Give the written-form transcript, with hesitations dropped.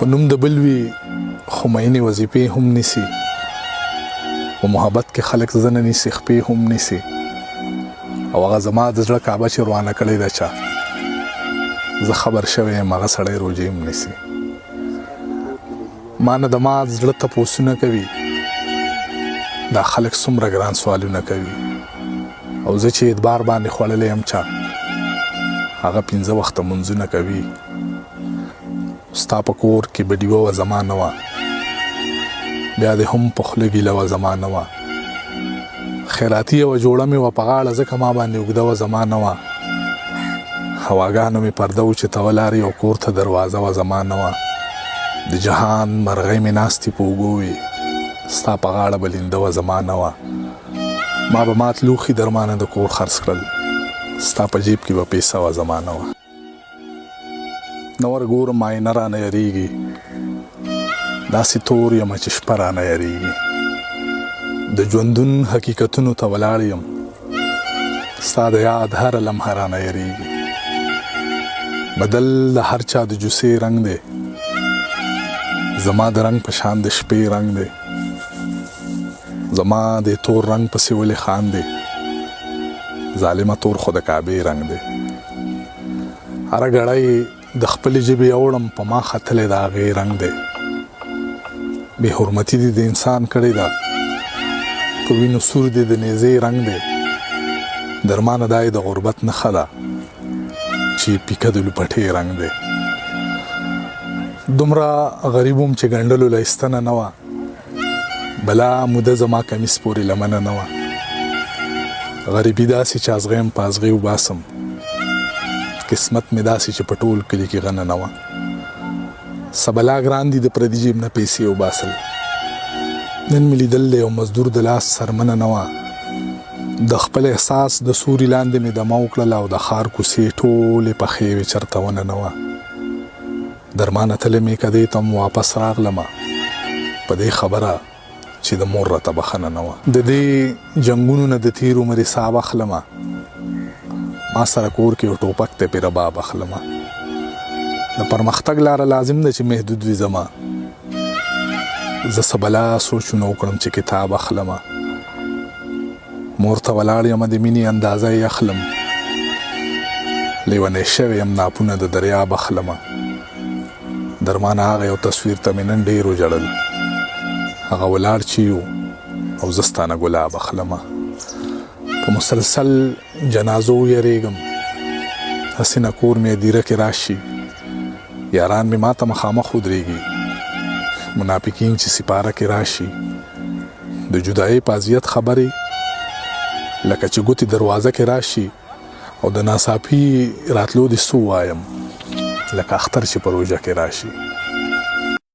په نوم د بل وي خو مینې وظیفې هم نیسي، په محبت کې خلک زنه نیسي خپې هم نیسي، او هغه زما د زړه کعبه چې روانه کړې ده چا، زه خبر شوی یم هغه سړی روژې هم نیسي. ما نه د ما زړه تپوسونه کوي دا خلک څومره ګران سوالونه کوي، او زه چې اعتبار باندې خوړلی یم چا هغه 5 وخته منځونه کوي. ستا په کور کې به ډیوه وه زما نه وه، بیا دې هم په خوله ګیله وه زما نه وه، خیراتي یوه جوړه مې وه په غاړه ځکه ما باندې اوږده وه زما نه وه، هواګانو مې پرده و چې ته ولارې او کور ته دروازه وه زما نه وه، د جهان مرغۍ مې ناستې په اوږو وې ستا په غاړه به لینده وه زما نه وه، ما به مات لوښي درمانه د کور خرڅ کړل ستا په جیب کې به پیسه وه زما نه وه. نور ګورم آینه رانه یریږي، داسې تور یم چې شپه رانه یریږي، د ژوندون حقیقتونو ته ولاړ یم ستا د یاد هره لمحه رانه یریږي، بدل د هر چا د جوسې رنګ دی زما د رنګ په شان د شپې رنګ دی، زما د تور رنګ پسې ولې خاندې ظالمه تور خو د کعبې رنګ دی، هره ګړۍ د خپلې ژبې اوړم په ما ختلی د هغې رنګ دی، بې حرمتي دې د انسان کړې ده په وینو سور دې د نیزې رنګ دی، درمانه دا یې د غربت نښه ده چې پیکه د لوپټې رنګ دی. دومره غریب وم چې ګنډلو لایستنه نه وه، بلا موده زما کمیس پورې لمنه نه وه، غریبي داسې چې ازغیم په ازغې وباسم، قسمت مې داسې چې په ټول کلي کې غنه نه وه، سبلا ګران دي د پردي جیب نه پیسې وباسل، نن مې لیدل دی یو مزدور د لاس سرمنه نه وه، د خپل احساس د سوري لاندې مې دمه وکړله او د ښار کوڅې ټولې پخې وې چرته ونه نه وه، درمانه تلې مې کدې ته م واپس راغلمه په دې خبره چې د مور راته بخښنه نه وه، د دې جنګونو نه د تیر عمر حساب اخلمه، ما سره کور کې یو ټوپک ته پې رباب اخلمه، د پرمختګ لاره لازم ده چې محدود وي زما، زه څه بلا سوچونه وکړم چې کتاب اخلمه، مور ته ولاړ یم د مینې اندازه یې اخلم، لیونی شوی یم ناپونه د دریاب اخلمه، درمانه هغه یو تصویر ته مې نن ډېر وژړل، هغه ولاړ چې یو او زه ستانه ګلاب اخلمه، په مسلسل جنازو یریږم هسې نه کور مې دیره کې راشي، یاران مې ما ته مخامخ ودرېږي منافقین چې سپاره کې راشي، د جدایۍ په اذیت خبرې لکه چې ګوتې دروازه کې راشي، او د ناڅاپي راتلو دې څه ووایم لکه اختر چې په روژه کې راشي.